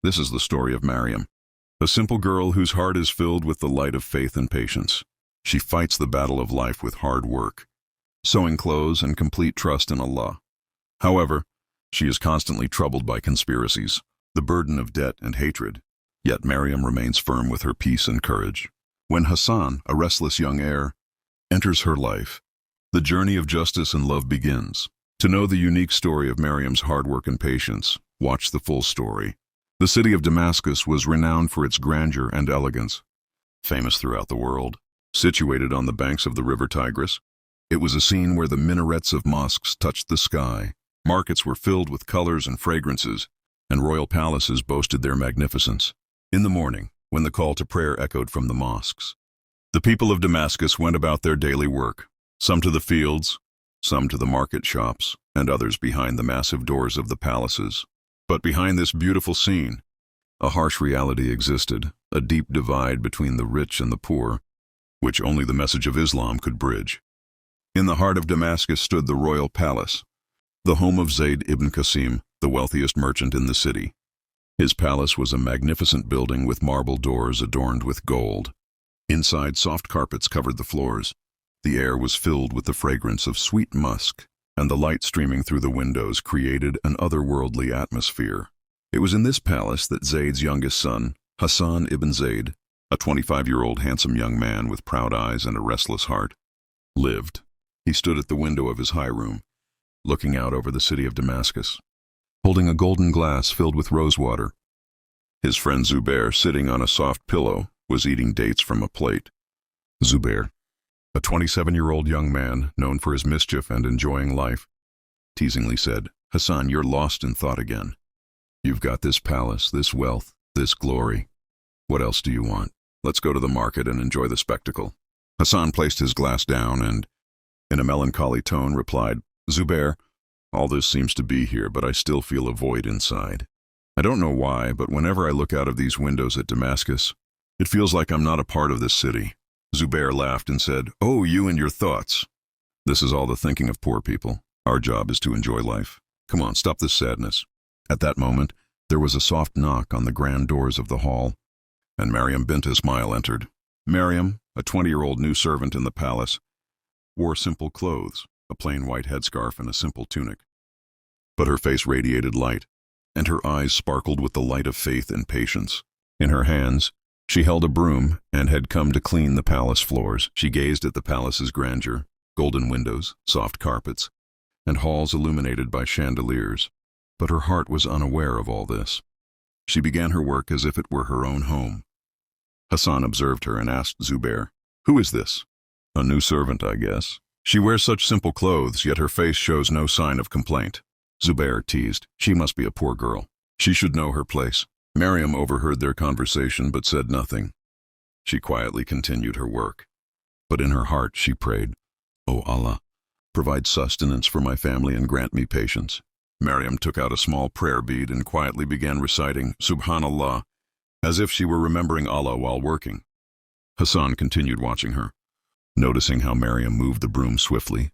This is the story of Mariam, a simple girl whose heart is filled with the light of faith and patience. She fights the battle of life with hard work, sewing clothes, and complete trust in Allah. However, she is constantly troubled by conspiracies, the burden of debt and hatred. Yet Mariam remains firm with her peace and courage. When Hassan, a restless young heir, enters her life, the journey of justice and love begins. To know the unique story of Mariam's hard work and patience, watch the full story. The city of Damascus was renowned for its grandeur and elegance, famous throughout the world. Situated on the banks of the river Tigris, it was a scene where the minarets of mosques touched the sky. Markets were filled with colors and fragrances, and royal palaces boasted their magnificence. In the morning, when the call to prayer echoed from the mosques, the people of Damascus went about their daily work, some to the fields, some to the market shops, and others behind the massive doors of the palaces. But behind this beautiful scene, a harsh reality existed, a deep divide between the rich and the poor, which only the message of Islam could bridge. In the heart of Damascus stood the royal palace, the home of Zayd ibn Qasim, the wealthiest merchant in the city. His palace was a magnificent building with marble doors adorned with gold. Inside, soft carpets covered the floors. The air was filled with the fragrance of sweet musk, and the light streaming through the windows created an otherworldly atmosphere. It was in this palace that Zayd's youngest son, Hassan ibn Zayd, a 25-year-old handsome young man with proud eyes and a restless heart, lived. He stood at the window of his high room, looking out over the city of Damascus, holding a golden glass filled with rosewater. His friend Zubair, sitting on a soft pillow, was eating dates from a plate. Zubair, a 27-year-old young man known for his mischief and enjoying life, teasingly said, "Hassan, you're lost in thought again. You've got this palace, this wealth, this glory. What else do you want? Let's go to the market and enjoy the spectacle." Hassan placed his glass down and, in a melancholy tone, replied, "Zubair, all this seems to be here, but I still feel a void inside. I don't know why, but whenever I look out of these windows at Damascus, it feels like I'm not a part of this city." Zubair laughed and said, "Oh, you and your thoughts. This is all the thinking of poor people. Our job is to enjoy life. Come on, stop this sadness." At that moment, there was a soft knock on the grand doors of the hall, and Mariam bint Ismail entered. Mariam, a 20-year-old new servant in the palace, wore simple clothes, a plain white headscarf and a simple tunic. But her face radiated light, and her eyes sparkled with the light of faith and patience. In her hands, she held a broom and had come to clean the palace floors. She gazed at the palace's grandeur, golden windows, soft carpets, and halls illuminated by chandeliers. But her heart was unaware of all this. She began her work as if it were her own home. Hassan observed her and asked Zubair, "Who is this?" "A new servant, I guess. She wears such simple clothes, yet her face shows no sign of complaint." Zubair teased, "She must be a poor girl. She should know her place." Mariam overheard their conversation but said nothing. She quietly continued her work. But in her heart she prayed, "O Allah, provide sustenance for my family and grant me patience." Mariam took out a small prayer bead and quietly began reciting Subhanallah, as if she were remembering Allah while working. Hassan continued watching her, noticing how Mariam moved the broom swiftly,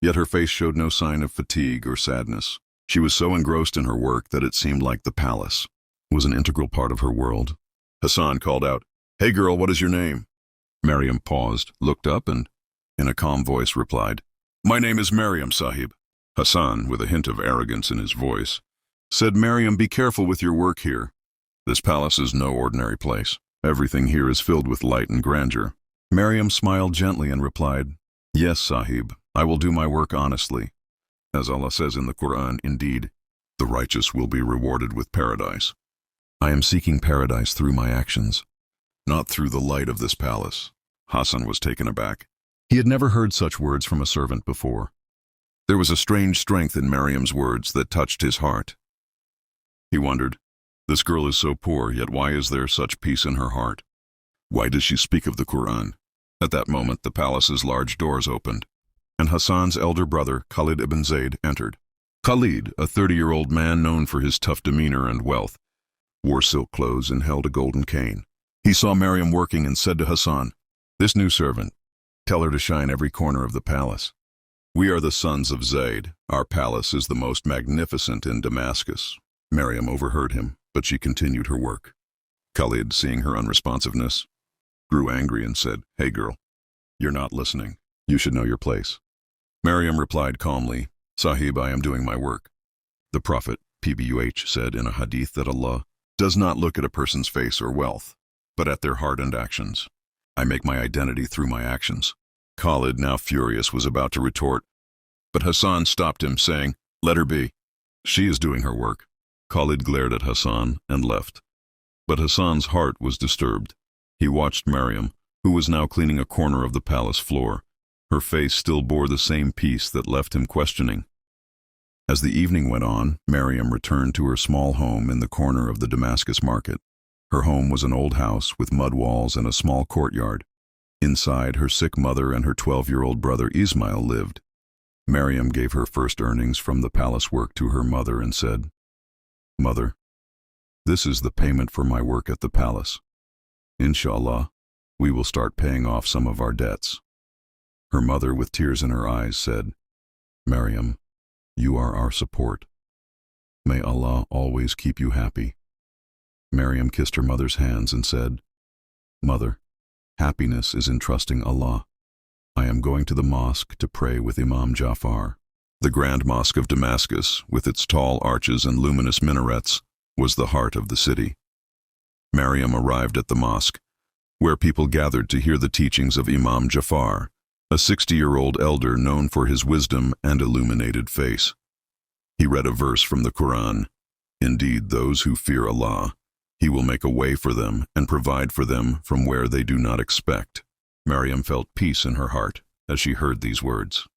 yet her face showed no sign of fatigue or sadness. She was so engrossed in her work that it seemed like the palace was an integral part of her world. Hassan called out, "Hey girl, what is your name?" Mariam paused, looked up, and, in a calm voice, replied, "My name is Mariam, Sahib." Hassan, with a hint of arrogance in his voice, said, "Mariam, be careful with your work here. This palace is no ordinary place. Everything here is filled with light and grandeur." Mariam smiled gently and replied, "Yes, Sahib, I will do my work honestly. As Allah says in the Quran, indeed, the righteous will be rewarded with paradise. I am seeking paradise through my actions, not through the light of this palace." Hassan was taken aback. He had never heard such words from a servant before. There was a strange strength in Mariam's words that touched his heart. He wondered, this girl is so poor, yet why is there such peace in her heart? Why does she speak of the Quran? At that moment, the palace's large doors opened, and Hassan's elder brother, Khalid ibn Zayd, entered. Khalid, a 30-year-old man known for his tough demeanor and wealth, wore silk clothes and held a golden cane. He saw Mariam working and said to Hassan, "This new servant, tell her to shine every corner of the palace. We are the sons of Zayd. Our palace is the most magnificent in Damascus." Mariam overheard him. but she continued her work. Khalid, seeing her unresponsiveness, grew angry and said, "Hey girl, you're not listening. You should know your place." Maryam replied calmly, "Sahib, I am doing my work." The Prophet, PBUH, said in a hadith that Allah does not look at a person's face or wealth, but at their heart and actions. I make my identity through my actions. Khalid, now furious, was about to retort, but Hassan stopped him, saying, "Let her be. She is doing her work." Khalid glared at Hassan and left. But Hassan's heart was disturbed. He watched Maryam, who was now cleaning a corner of the palace floor. Her face still bore the same peace that left him questioning. As the evening went on, Maryam returned to her small home in the corner of the Damascus market. Her home was an old house with mud walls and a small courtyard. Inside, her sick mother and her 12-year-old brother Ismail lived. Maryam gave her first earnings from the palace work to her mother and said, "Mother, this is the payment for my work at the palace. Inshallah, we will start paying off some of our debts." Her mother, with tears in her eyes, said, "Maryam, you are our support. May Allah always keep you happy." Maryam kissed her mother's hands and said, "Mother, happiness is in trusting Allah. I am going to the mosque to pray with Imam Jafar." The Grand Mosque of Damascus, with its tall arches and luminous minarets, was the heart of the city. Maryam arrived at the mosque, where people gathered to hear the teachings of Imam Jafar, a 60-year-old elder known for his wisdom and illuminated face. He read a verse from the Quran, "Indeed, those who fear Allah, He will make a way for them and provide for them from where they do not expect." Maryam felt peace in her heart as she heard these words.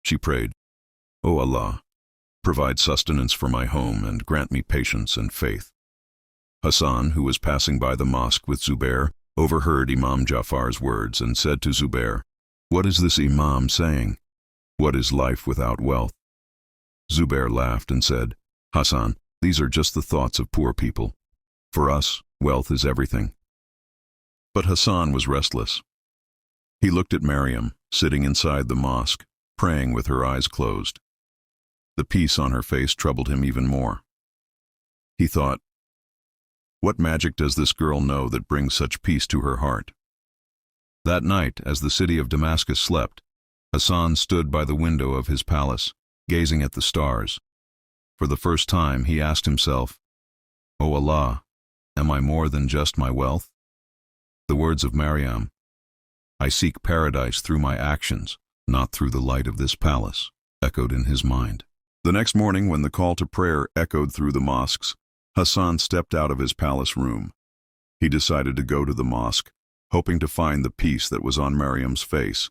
She prayed, "O Allah, provide sustenance for my home and grant me patience and faith." Hassan, who was passing by the mosque with Zubair, overheard Imam Jafar's words and said to Zubair, "What is this Imam saying? What is life without wealth?" Zubair laughed and said, "Hassan, these are just the thoughts of poor people. For us, wealth is everything." But Hassan was restless. He looked at Maryam, sitting inside the mosque, praying with her eyes closed. The peace on her face troubled him even more. He thought, what magic does this girl know that brings such peace to her heart? That night, as the city of Damascus slept, Hassan stood by the window of his palace, gazing at the stars. For the first time, he asked himself, "O Allah, am I more than just my wealth?" The words of Maryam, "I seek paradise through my actions, not through the light of this palace," echoed in his mind. The next morning, when the call to prayer echoed through the mosques, Hassan stepped out of his palace room. He decided to go to the mosque, hoping to find the peace that was on Maryam's face.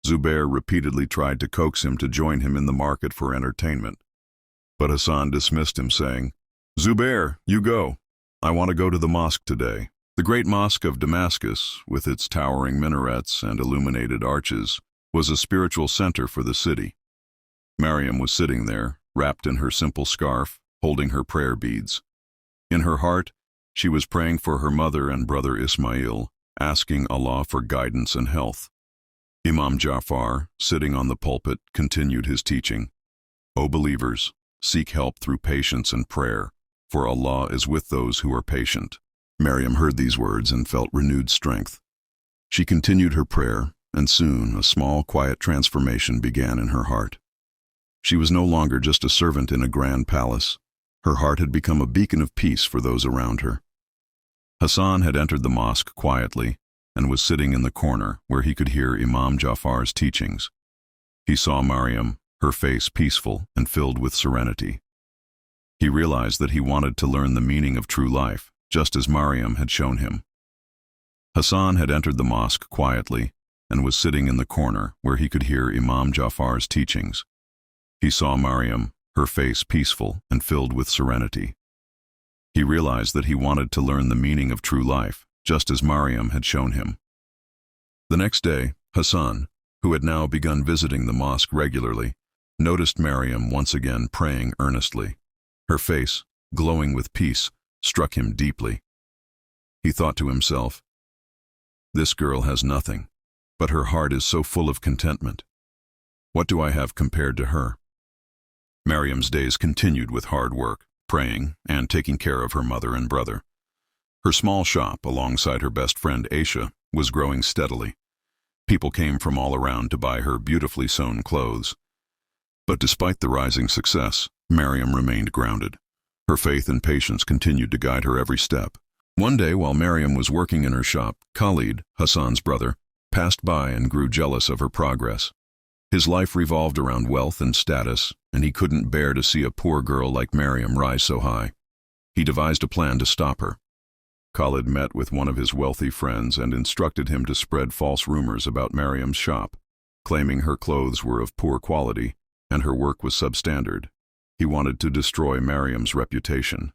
Zubair repeatedly tried to coax him to join him in the market for entertainment. But Hassan dismissed him, saying, "Zubair, you go. I want to go to the mosque today." The great mosque of Damascus, with its towering minarets and illuminated arches, was a spiritual center for the city. Maryam was sitting there, wrapped in her simple scarf, holding her prayer beads. In her heart, she was praying for her mother and brother Ismail, asking Allah for guidance and health. Imam Jafar, sitting on the pulpit, continued his teaching. "O believers, seek help through patience and prayer, for Allah is with those who are patient." Maryam heard these words and felt renewed strength. She continued her prayer, and soon a small, quiet transformation began in her heart. She was no longer just a servant in a grand palace. Her heart had become a beacon of peace for those around her. Hassan had entered the mosque quietly and was sitting in the corner where he could hear Imam Jafar's teachings. He saw Maryam, her face peaceful and filled with serenity. He realized that he wanted to learn the meaning of true life, just as Maryam had shown him. Hassan had entered the mosque quietly and was sitting in the corner where he could hear Imam Jafar's teachings. He saw Maryam, her face peaceful and filled with serenity. He realized that he wanted to learn the meaning of true life, just as Maryam had shown him. The next day, Hassan, who had now begun visiting the mosque regularly, noticed Maryam once again praying earnestly. Her face, glowing with peace, struck him deeply. He thought to himself, "This girl has nothing, but her heart is so full of contentment. What do I have compared to her?" Maryam's days continued with hard work. praying, and taking care of her mother and brother. Her small shop, alongside her best friend Aisha, was growing steadily. People came from all around to buy her beautifully sewn clothes. But despite the rising success, Mariam remained grounded. Her faith and patience continued to guide her every step. One day, while Mariam was working in her shop, Khalid, Hassan's brother, passed by and grew jealous of her progress. His life revolved around wealth and status, and he couldn't bear to see a poor girl like Mariam rise so high. He devised a plan to stop her. Khalid met with one of his wealthy friends and instructed him to spread false rumors about Mariam's shop, claiming her clothes were of poor quality and her work was substandard. He wanted to destroy Mariam's reputation.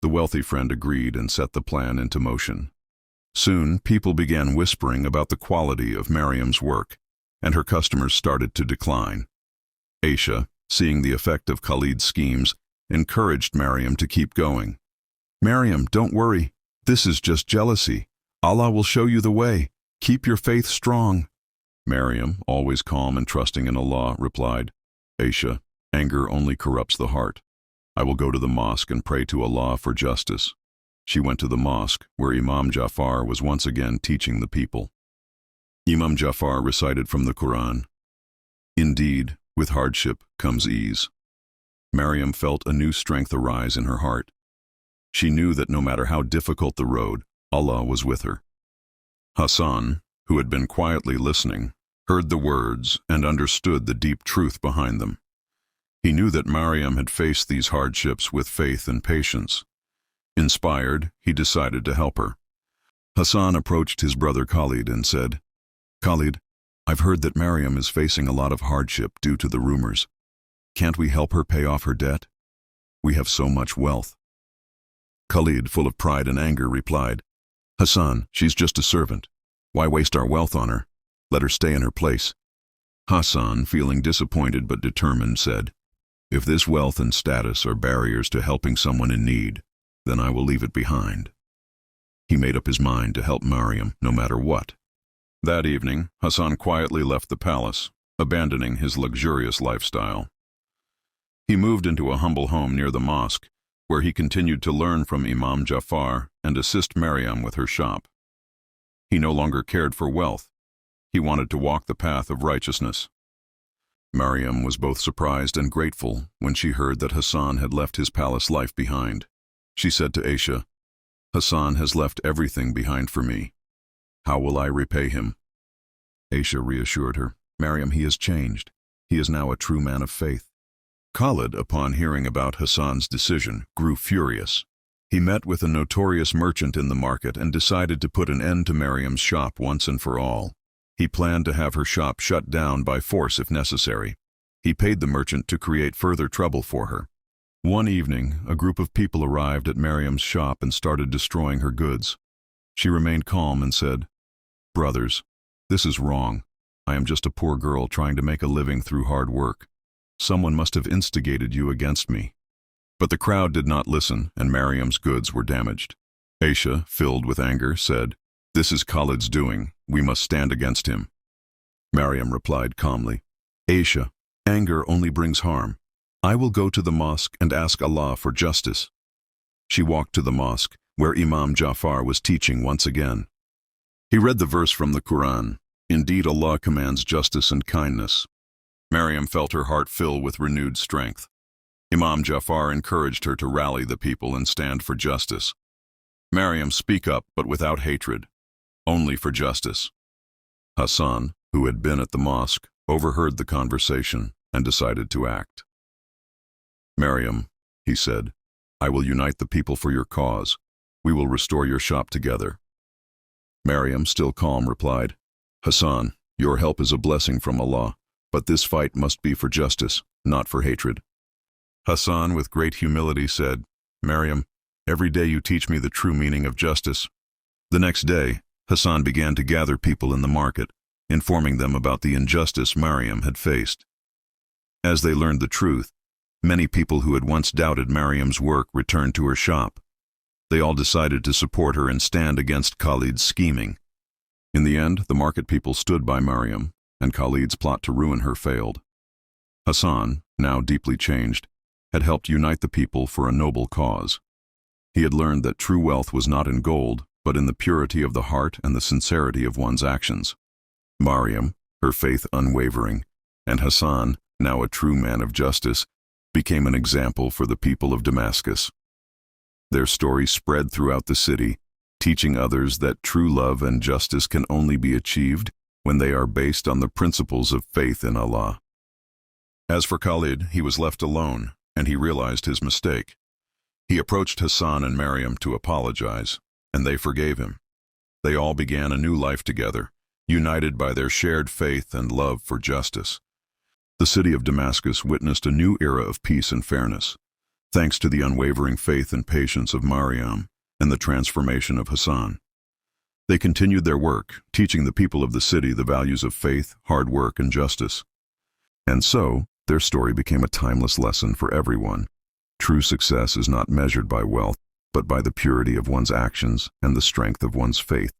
The wealthy friend agreed and set the plan into motion. Soon, people began whispering about the quality of Mariam's work, and her customers started to decline. Aisha, seeing the effect of Khalid's schemes, encouraged Mariam to keep going. "Mariam, don't worry. This is just jealousy. Allah will show you the way. Keep your faith strong." Mariam, always calm and trusting in Allah, replied, "Aisha, anger only corrupts the heart. I will go to the mosque and pray to Allah for justice." She went to the mosque, where Imam Jafar was once again teaching the people. Imam Jafar recited from the Quran, "Indeed, with hardship comes ease." Mariam felt a new strength arise in her heart. She knew that no matter how difficult the road, Allah was with her. Hassan, who had been quietly listening, heard the words and understood the deep truth behind them. He knew that Mariam had faced these hardships with faith and patience. Inspired, he decided to help her. Hassan approached his brother Khalid and said, "Khalid, I've heard that Mariam is facing a lot of hardship due to the rumors. Can't we help her pay off her debt? We have so much wealth." Khalid, full of pride and anger, replied, "Hassan, she's just a servant. Why waste our wealth on her? Let her stay in her place." Hassan, feeling disappointed but determined, said, "If this wealth and status are barriers to helping someone in need, then I will leave it behind." He made up his mind to help Mariam no matter what. That evening, Hassan quietly left the palace, abandoning his luxurious lifestyle. He moved into a humble home near the mosque, where he continued to learn from Imam Jafar and assist Mariam with her shop. He no longer cared for wealth. He wanted to walk the path of righteousness. Mariam was both surprised and grateful when she heard that Hassan had left his palace life behind. She said to Aisha, "Hassan has left everything behind for me. How will I repay him?" Aisha reassured her, "Mariam, he has changed. He is now a true man of faith." Khalid, upon hearing about Hassan's decision, grew furious. He met with a notorious merchant in the market and decided to put an end to Mariam's shop once and for all. He planned to have her shop shut down by force if necessary. He paid the merchant to create further trouble for her. One evening, a group of people arrived at Mariam's shop and started destroying her goods. She remained calm and said, "Brothers, this is wrong. I am just a poor girl trying to make a living through hard work. Someone must have instigated you against me." But the crowd did not listen, and Mariam's goods were damaged. Aisha, filled with anger, said, "This is Khalid's doing. We must stand against him." Mariam replied calmly, "Aisha, anger only brings harm. I will go to the mosque and ask Allah for justice." She walked to the mosque, where Imam Jafar was teaching once again. He read the verse from the Quran, "Indeed, Allah commands justice and kindness." Mariam felt her heart fill with renewed strength. Imam Jafar encouraged her to rally the people and stand for justice. "Mariam, speak up, but without hatred. Only for justice." Hassan, who had been at the mosque, overheard the conversation and decided to act. "Mariam," he said, "I will unite the people for your cause. We will restore your shop together." Mariam, still calm, replied, "Hassan, your help is a blessing from Allah, but this fight must be for justice, not for hatred." Hassan, with great humility, said, "Mariam, every day you teach me the true meaning of justice." The next day, Hassan began to gather people in the market, informing them about the injustice Mariam had faced. As they learned the truth, many people who had once doubted Mariam's work returned to her shop. They all decided to support her and stand against Khalid's scheming. In the end, the market people stood by Mariam, and Khalid's plot to ruin her failed. Hassan, now deeply changed, had helped unite the people for a noble cause. He had learned that true wealth was not in gold, but in the purity of the heart and the sincerity of one's actions. Mariam, her faith unwavering, and Hassan, now a true man of justice, became an example for the people of Damascus. Their story spread throughout the city, teaching others that true love and justice can only be achieved when they are based on the principles of faith in Allah. As for Khalid, he was left alone, and he realized his mistake. He approached Hassan and Mariam to apologize, and they forgave him. They all began a new life together, united by their shared faith and love for justice. The city of Damascus witnessed a new era of peace and fairness, thanks to the unwavering faith and patience of Mariam and the transformation of Hassan. They continued their work, teaching the people of the city the values of faith, hard work, and justice. And so, their story became a timeless lesson for everyone. True success is not measured by wealth, but by the purity of one's actions and the strength of one's faith.